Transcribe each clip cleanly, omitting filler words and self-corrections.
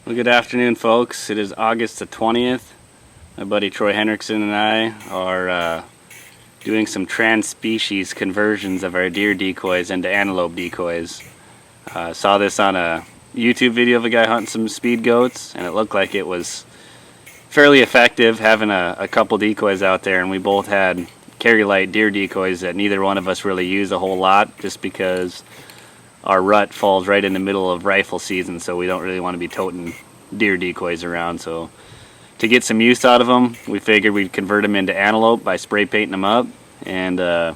Well, good afternoon, folks. It is August the 20th. My buddy Troy Hendrickson and I are doing some trans-species conversions of our deer decoys into antelope decoys. Saw this on a YouTube video of a guy hunting some speed goats, and it looked like it was fairly effective having a couple decoys out there, and we both had carry light deer decoys that neither one of us really use a whole lot just because our rut falls right in the middle of rifle season, so we don't really want to be toting deer decoys around. So to get some use out of them, we figured we'd convert them into antelope by spray painting them up, and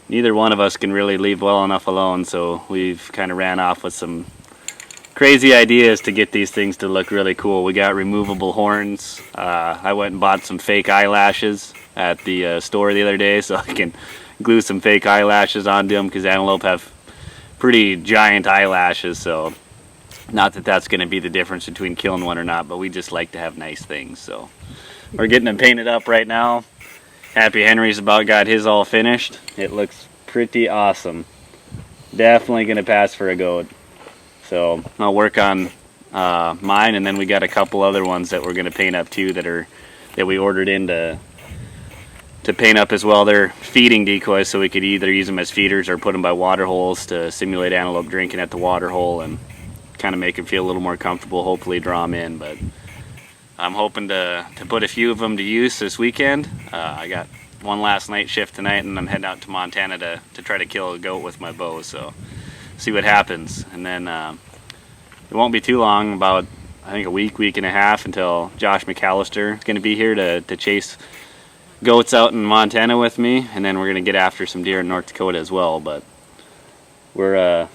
neither one of us can really leave well enough alone, so we've kind of ran off with some crazy ideas to get these things to look really cool. We got removable horns. I went and bought some fake eyelashes at the store the other day so I can glue some fake eyelashes onto them, because antelope have pretty giant eyelashes, so not that that's going to be the difference between killing one or not, but we just like to have nice things. So we're getting them painted up right now. Happy Henry's about got his all finished. It looks pretty awesome. Definitely going to pass for a goat. So I'll work on mine, and then we got a couple other ones that we're going to paint up too that we ordered in to paint up as well. They're feeding decoys, so we could either use them as feeders or put them by water holes to simulate antelope drinking at the water hole and kind of make them feel a little more comfortable, hopefully draw them in. But I'm hoping to put a few of them to use this weekend. I got one last night shift tonight, and I'm heading out to Montana to try to kill a goat with my bow, so see what happens. And then it won't be too long, about I think a week and a half, until Josh McAllister is going to be here to chase goats out in Montana with me, and then we're going to get after some deer in North Dakota as well. But we're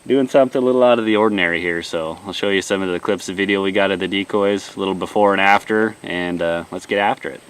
doing something a little out of the ordinary here, so I'll show you some of the clips of video we got of the decoys, a little before and after, and let's get after it.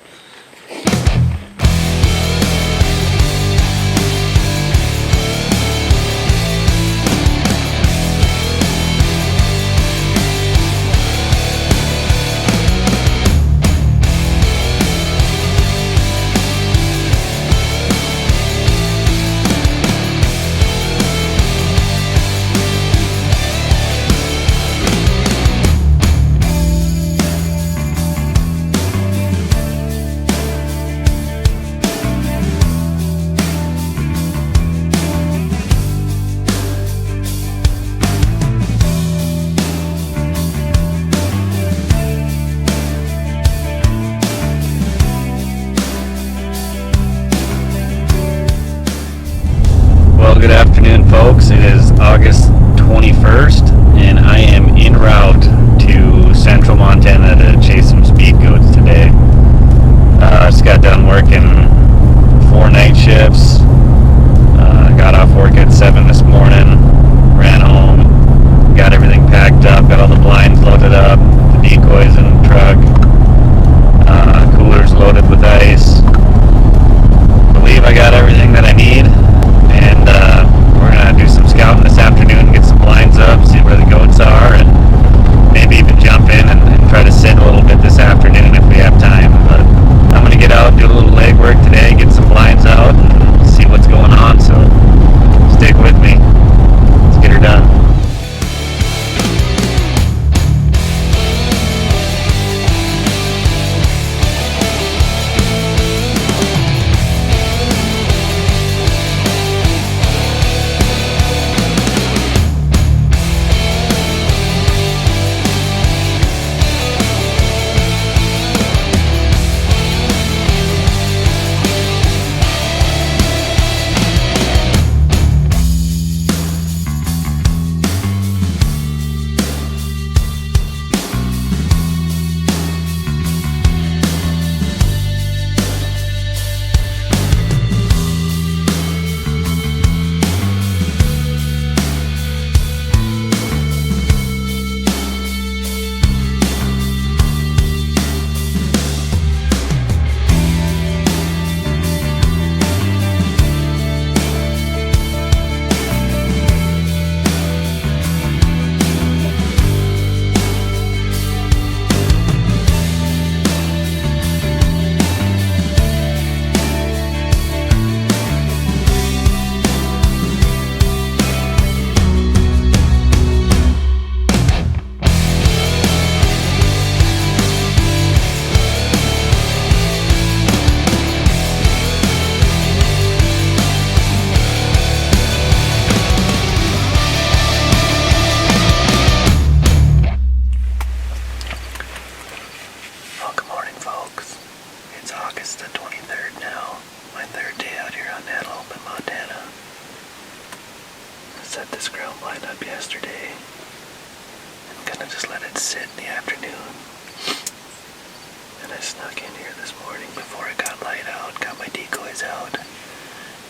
Good afternoon, folks. It is August 21st, and I am en route to central Montana to chase some speed goats today. Just got done working 4 night shifts. Got off work at 7 this morning, ran home, got everything packed up, got all the blinds loaded up, the decoys in the truck, coolers loaded with ice. I believe I got everything that I need. And we're going to do some scouting this afternoon, get some blinds up, see where the goats are, and maybe even jump in and try to sit a little bit this afternoon if we have time. But I'm going to get out and do a little legwork today, get some blinds out, and see what's going on. So stick with me. Let's get her done. snuck in here this morning before it got light out, got my decoys out.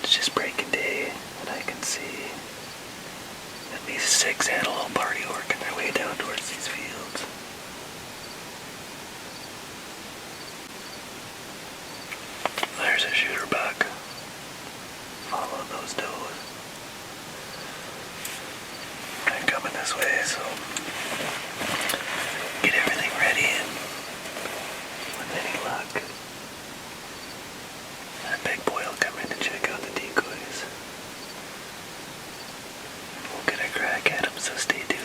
It's just breaking day, and I can see at least 6 antelope already working their way down towards these fields. There's a shooter buck. Follow those does. They're coming this way, so get everything ready, and with any luck, that big boy will come in to check out the decoys. We'll get a crack at him, so stay tuned.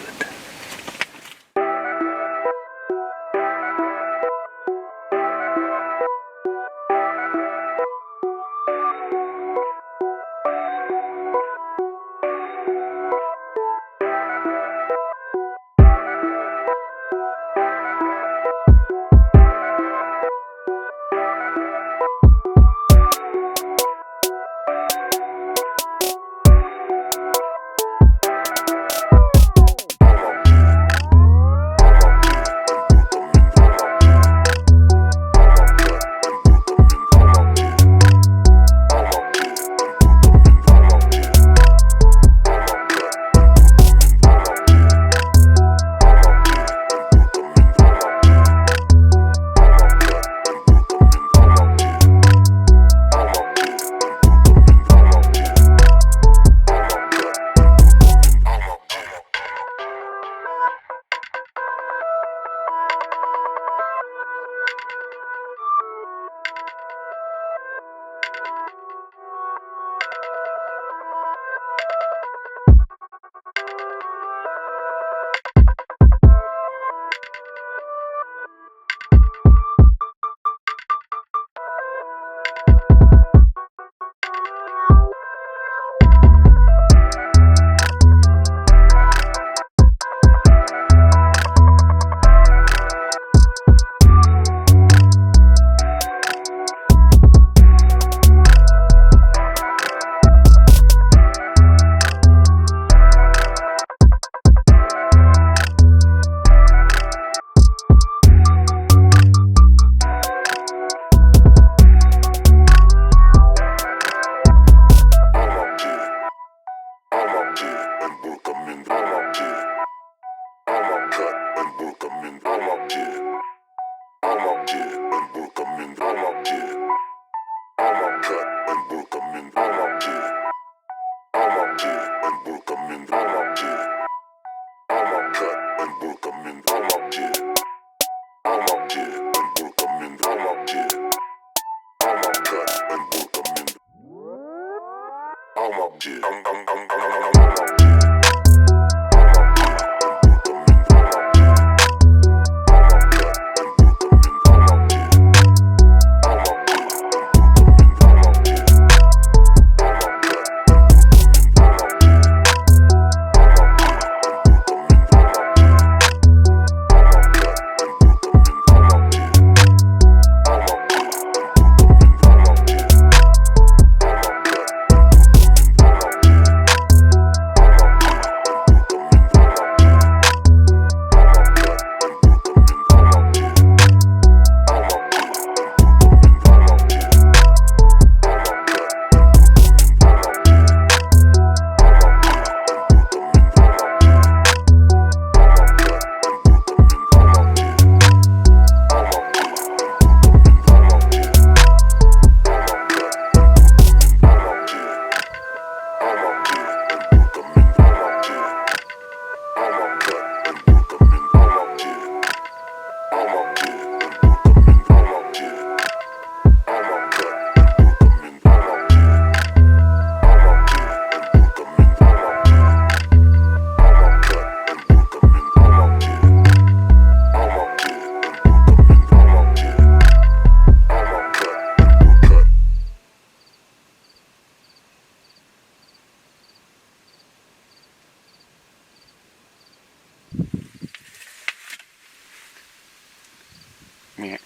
Meh.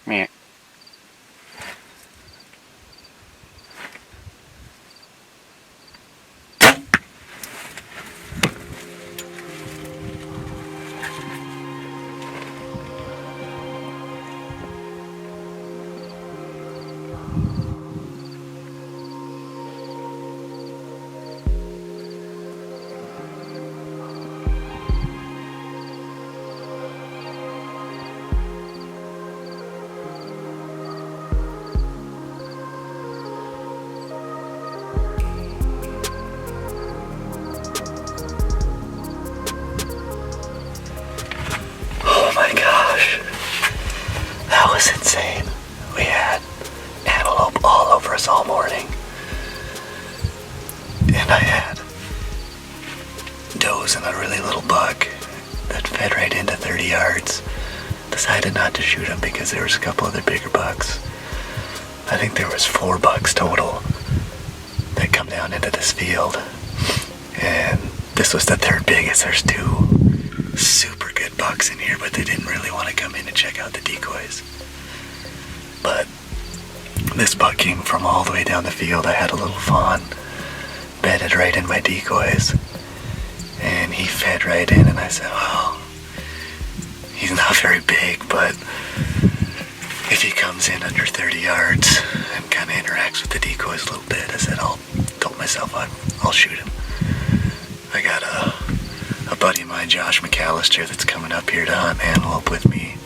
Meh. decided not to shoot them because there was a couple other bigger bucks. I think there was 4 bucks total that come down into this field. And this was the 3rd biggest. There's 2 super good bucks in here, but they didn't really want to come in and check out the decoys. But this buck came from all the way down the field. I had a little fawn bedded right in my decoys, and he fed right in, and I said, well, he's not very big, but if he comes in under 30 yards and kind of interacts with the decoys a little bit, I said, told myself I'll shoot him. I got a buddy of mine, Josh McAllister, that's coming up here to hunt antelope with me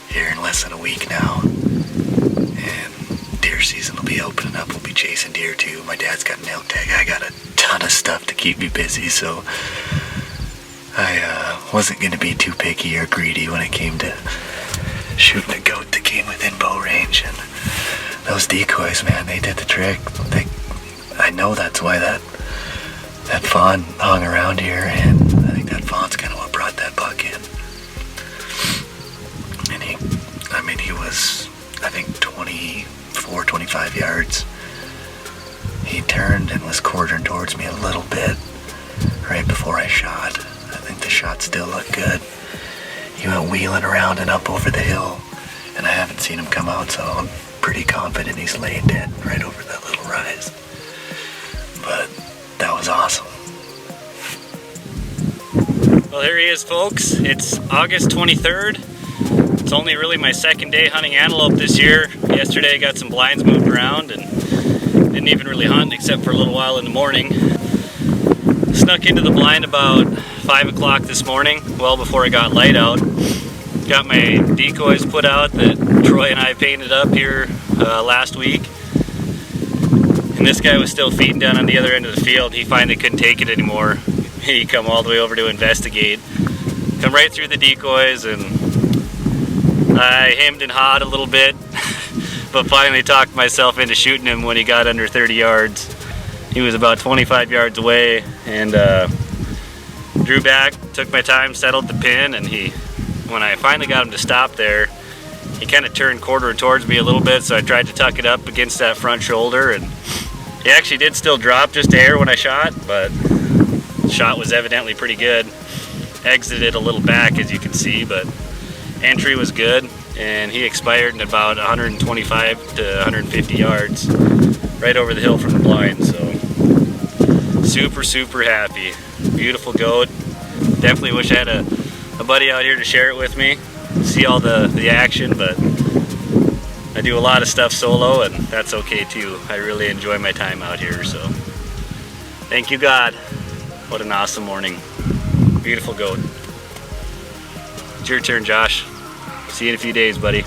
here in less than a week now. And deer season will be opening up. We'll be chasing deer too. My dad's got an elk tag. I got a ton of stuff to keep me busy, so I wasn't going to be too picky or greedy when it came to shooting a goat that came within bow range. And those decoys, man, they did the trick. I know that's why that fawn hung around here, and I think that fawn's kind of what brought that buck in. And he was, I think, 24, 25 yards. He turned and was quartering towards me a little bit right before I shot. I think the shot still looked good. He went wheeling around and up over the hill, and I haven't seen him come out, so I'm pretty confident he's laying dead right over that little rise. But that was awesome. Well, here he is, folks. It's August 23rd. It's only really my 2nd day hunting antelope this year. Yesterday I got some blinds moved around and didn't even really hunt except for a little while in the morning. Snuck into the blind about 5 o'clock this morning, well before it got light out. Got my decoys put out that Troy and I painted up here last week. And this guy was still feeding down on the other end of the field. He finally couldn't take it anymore. He come all the way over to investigate. Come right through the decoys, and I hemmed and hawed a little bit, but finally talked myself into shooting him when he got under 30 yards. He was about 25 yards away, and drew back, took my time, settled the pin, and when I finally got him to stop there, he kind of turned quartering towards me a little bit, so I tried to tuck it up against that front shoulder, and he actually did still drop just a hair when I shot, but the shot was evidently pretty good. Exited a little back, as you can see, but entry was good, and he expired in about 125 to 150 yards right over the hill from the blind. So super happy. Beautiful goat. Definitely wish I had a buddy out here to share it with me, see all the action, but I do a lot of stuff solo, and that's okay too. I really enjoy my time out here, so thank you, God. What an awesome morning. Beautiful goat. It's your turn, Josh. See you in a few days, buddy.